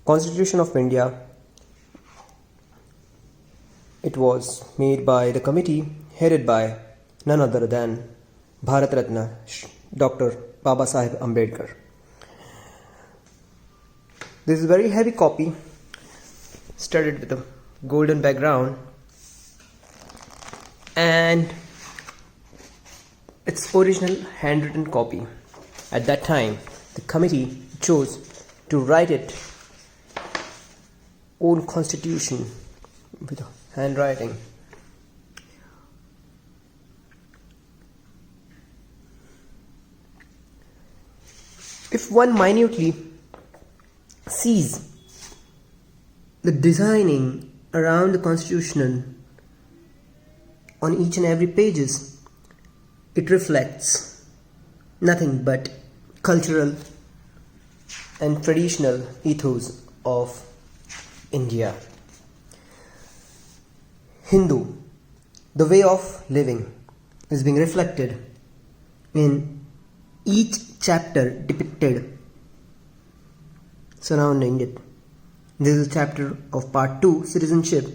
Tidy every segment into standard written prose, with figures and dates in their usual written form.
Constitution of India, it was made by the committee headed by none other than Bharat Ratna Dr. Baba Sahib Ambedkar. This is a very heavy copy, studded with a golden background, and its original handwritten copy. At that time, the committee chose to write its own constitution with handwriting. If one minutely sees the designing around the constitution on each and every pages, it reflects nothing but cultural and traditional ethos of India. Hindu, the way of living, is being reflected in each chapter depicted surrounding it. This is a chapter of part 2, citizenship.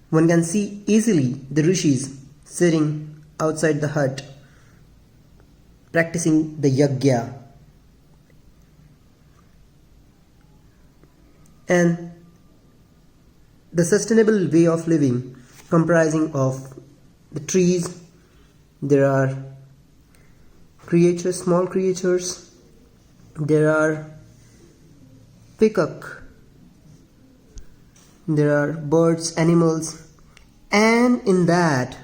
One can see easily the rishis sitting outside the hut, practicing the yagya. And the sustainable way of living comprising of the trees. There are creatures, small creatures. There are peacock. There are birds, animals, and in that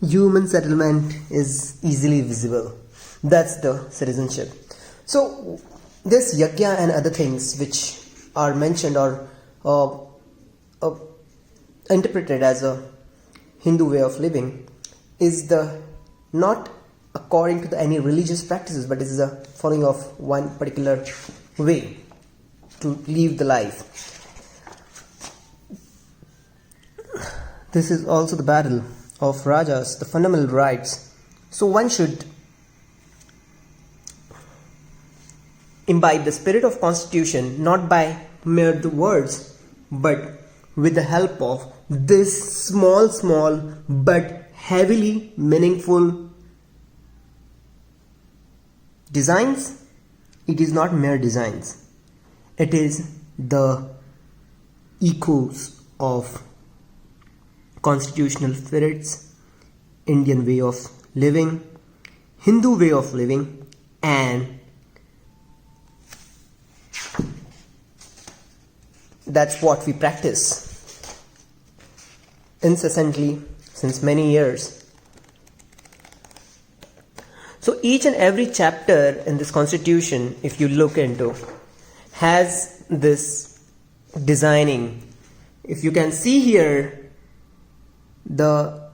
human settlement is easily visible. That's the citizenship. So this yagya and other things which are mentioned or interpreted as a Hindu way of living is the not according to any religious practices, but it is a following of one particular way to live the life. This is also the battle of Rajas, the fundamental rights. So one should imbibe the spirit of constitution not by mere the words, but with the help of this small but heavily meaningful designs. It is not mere designs. It is the echoes of constitutional spirits, Indian way of living, Hindu way of living, and that's what we practice incessantly since many years. So each and every chapter in this constitution, if you look into, has this designing. If you can see here, the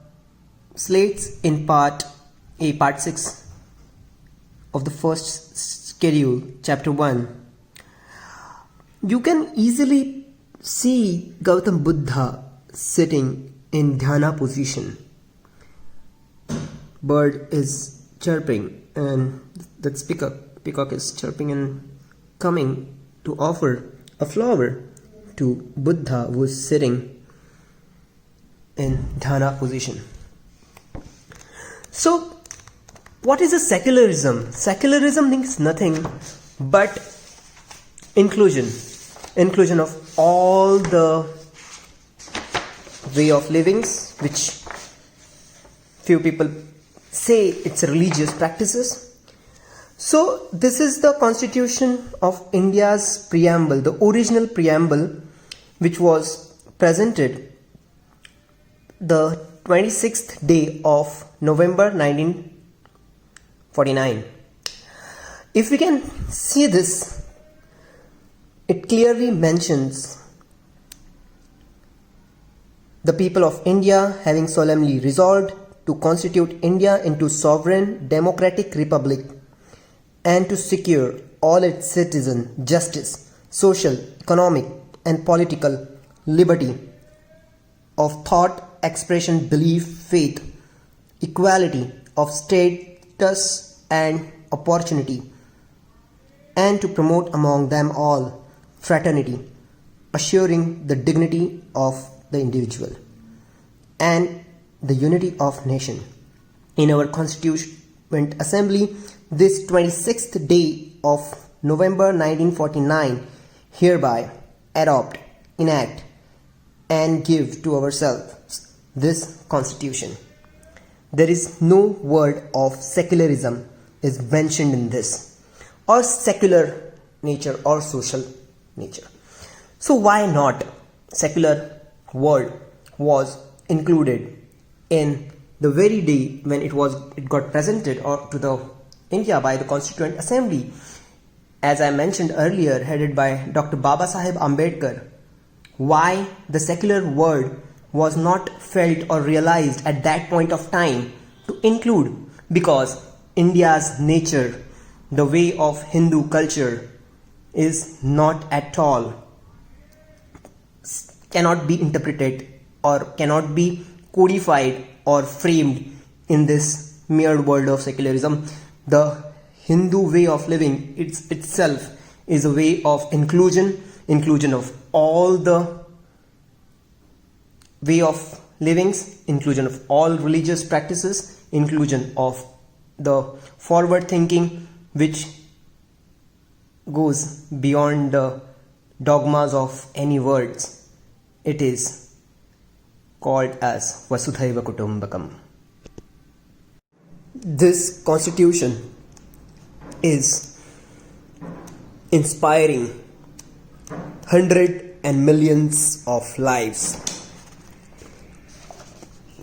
slates in part A, part 6 of the first schedule, chapter 1, you can easily see Gautam Buddha sitting in dhyana position. Bird is chirping, and that peacock is chirping and coming to offer a flower to Buddha, who is sitting in dhyana position. So what is a secularism? Secularism means nothing but inclusion of all the way of livings which few people say it's religious practices. So this is the Constitution of India's preamble, the original preamble, which was presented the 26th day of November 1949. If we can see this, it clearly mentions the people of India having solemnly resolved to constitute India into sovereign democratic republic and to secure all its citizens justice, social, economic and political liberty of thought, expression, belief, faith, equality of status and opportunity, and to promote among them all fraternity, assuring the dignity of the individual and the unity of nation. In our Constituent Assembly, this 26th day of November 1949, hereby adopt, enact, and give to ourselves this Constitution. There is no word of secularism is mentioned in this, or secular nature or social nature. So why not secular word was included in the very day when it got presented or to the India by the Constituent Assembly, as I mentioned earlier, headed by Dr. Baba Saheb Ambedkar. Why the secular word was not felt or realized at that point of time to include? Because India's nature, the way of Hindu culture, is not at all, cannot be interpreted or cannot be codified or framed in this mere world of secularism. The Hindu way of living itself is a way of inclusion of all the way of livings, inclusion of all religious practices, inclusion of the forward thinking which goes beyond the dogmas of any words. It is called as Vasudhaiva Kutumbakam. This constitution is inspiring hundreds and millions of lives.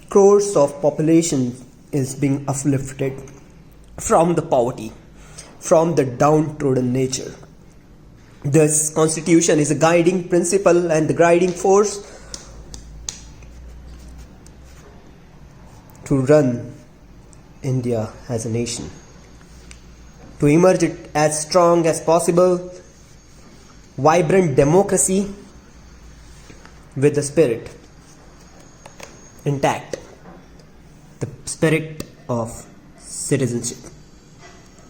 Crores of population is being uplifted from the poverty, from the downtrodden nature. This constitution is a guiding principle and the guiding force to run India as a nation, to emerge it as strong as possible, vibrant democracy with the spirit intact, the spirit of citizenship.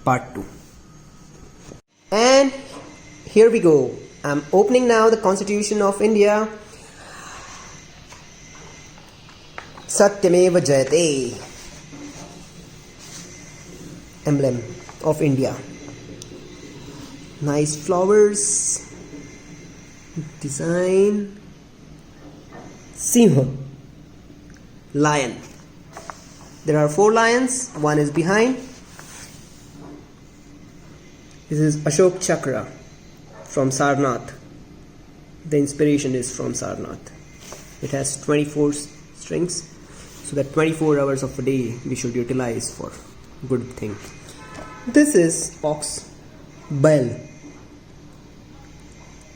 Part 2. And here we go. I'm opening now the Constitution of India. Satyameva Jayate. Emblem of India. Nice flowers. Design. Simha. Lion. There are 4 lions. One is behind. This is Ashok Chakra from Sarnath. The inspiration is from Sarnath. It has 24 strings, so that 24 hours of a day we should utilize for good thing. This is ox bell.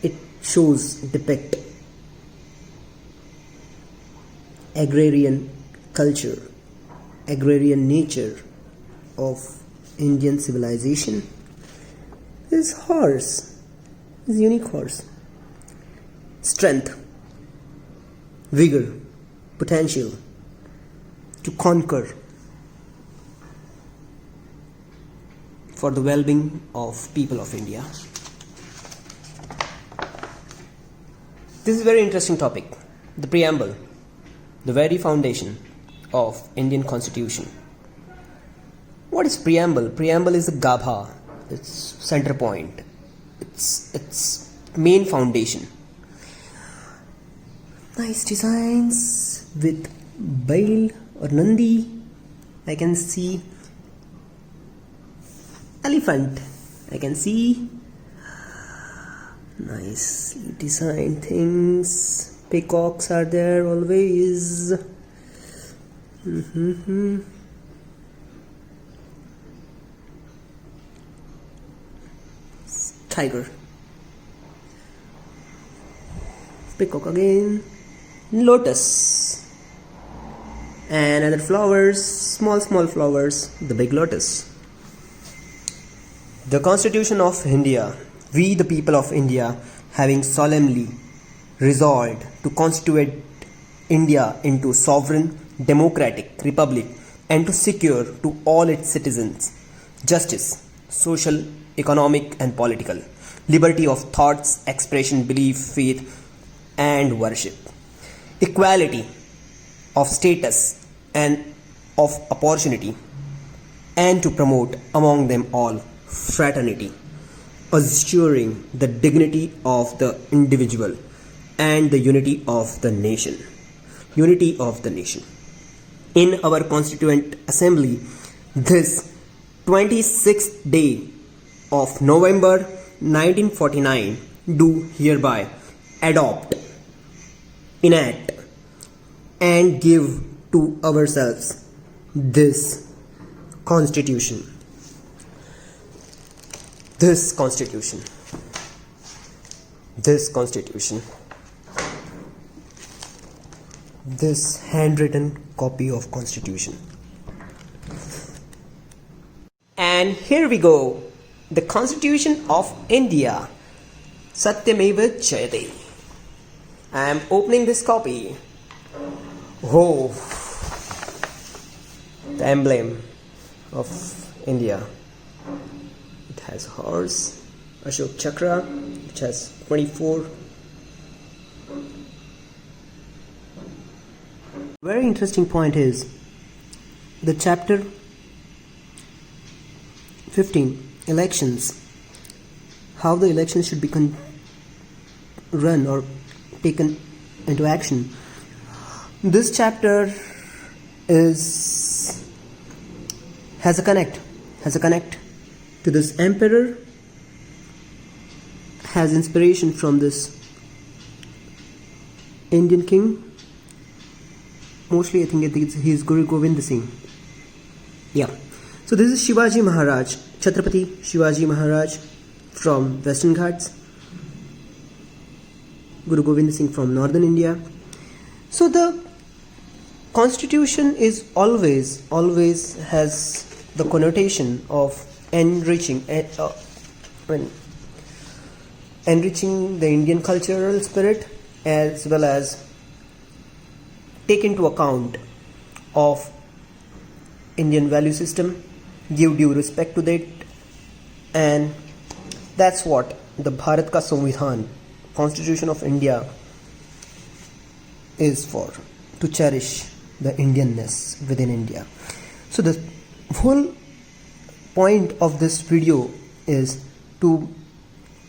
It depict agrarian culture, agrarian nature of Indian civilization. This horse is unique horse. Strength, vigor, potential to conquer for the well-being of people of India. This is a very interesting topic. The preamble, the very foundation of Indian Constitution. What is preamble? Preamble is the gabha, its center point, its main foundation. Nice designs with Bail or Nandi. I can see elephant. I can see nicely designed things. Peacocks are there always. Tiger. Peacock again. Lotus. And other flowers, small flowers, the big lotus. The Constitution of India, we the people of India, having solemnly resolved to constitute India into sovereign democratic republic and to secure to all its citizens justice, social, economic and political, liberty of thoughts, expression, belief, faith, and worship, equality of status and of opportunity, and to promote among them all fraternity, assuring the dignity of the individual and the unity of the nation. Unity of the nation. In our Constituent Assembly, this 26th day of November 1949, do hereby adopt, enact, and give to ourselves this Constitution. This Constitution. This Constitution. This handwritten copy of Constitution. And here we go. The Constitution of India. Satyameva Jayate. I am opening this copy. Oh, the emblem of India. It has a horse, Ashok Chakra, which has 24. Very interesting point is the chapter 15, elections. How the elections should be run or taken into action. This chapter has a connect to this emperor, has inspiration from this Indian king. Mostly I think he's Guru Govind Singh. Yeah. So this is Shivaji Maharaj, Chhatrapati Shivaji Maharaj from Western Ghats, Guru Govind Singh from Northern India. So the Constitution is always has the connotation of enriching the Indian cultural spirit, as well as take into account of Indian value system, give due respect to that, and that's what the Bharat Ka Samvidhan, Constitution of India, is for, to cherish the Indianness within India. So the whole point of this video is to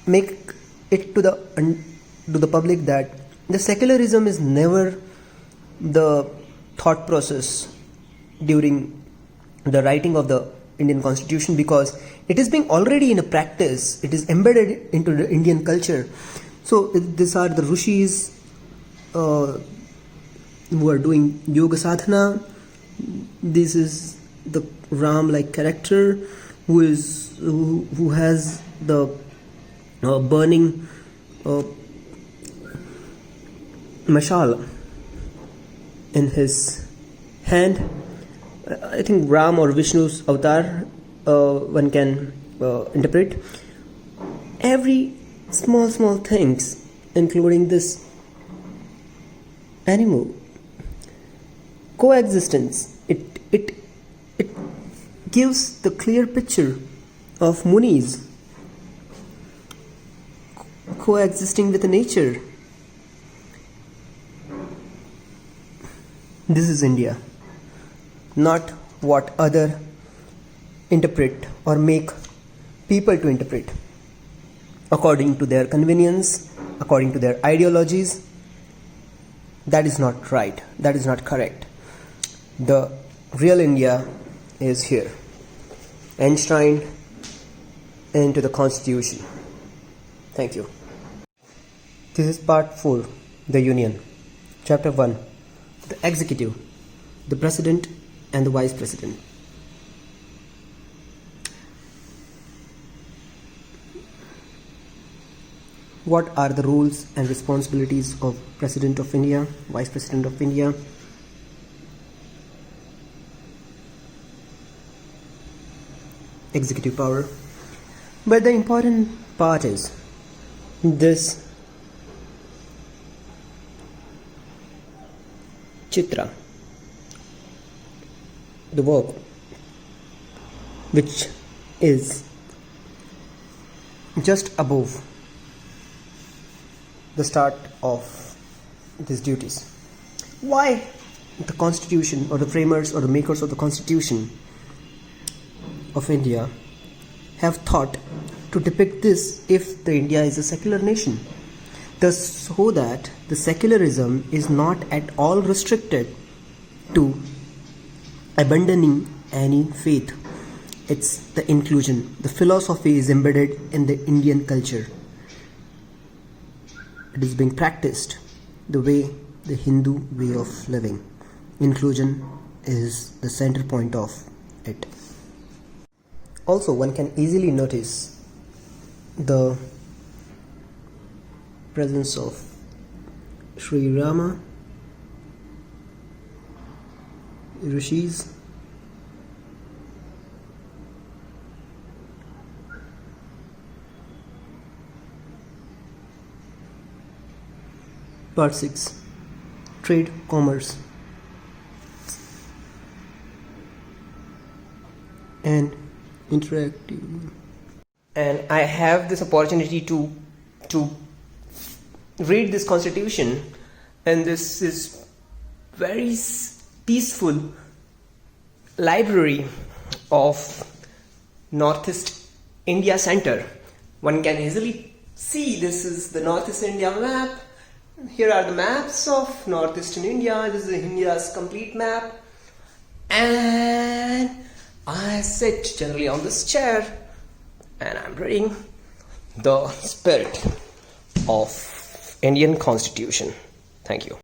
make it to the public that the secularism is never the thought process during the writing of the Indian Constitution, because it is being already in a practice. It is embedded into the Indian culture. So these are the rishis who are doing yoga sadhana. This is the Ram-like character who has the burning mashal in his hand. I think Ram or Vishnu's avatar, one can interpret. Every small things, including this animal coexistence, it gives the clear picture of munis coexisting with nature. This is India, not what other interpret or make people to interpret according to their convenience, according to their ideologies. That is not right. That is not correct. The real India is here, enshrined into the Constitution. Thank you. This is part 4, the Union. Chapter 1, the Executive, the President and the Vice President. What are the roles and responsibilities of President of India, Vice President of India? Executive power. But the important part is this chitra, the work which is just above the start of these duties. Why the Constitution, or the framers or the makers of the Constitution of India have thought to depict this if the India is a secular nation? Thus, so that the secularism is not at all restricted to abandoning any faith. It's the inclusion. The philosophy is embedded in the Indian culture. It is being practiced the way, the Hindu way of living. Inclusion is the center point of it. Also, one can easily notice the presence of Sri Rama, Rishis, Part 6. Trade, commerce, and interactive. And I have this opportunity to read this constitution, and this is very peaceful library of Northeast India Center. One can easily see this is the Northeast India map. Here are the maps of Northeastern India. This is India's complete map. And I sit generally on this chair and I'm reading the spirit of Indian Constitution. Thank you.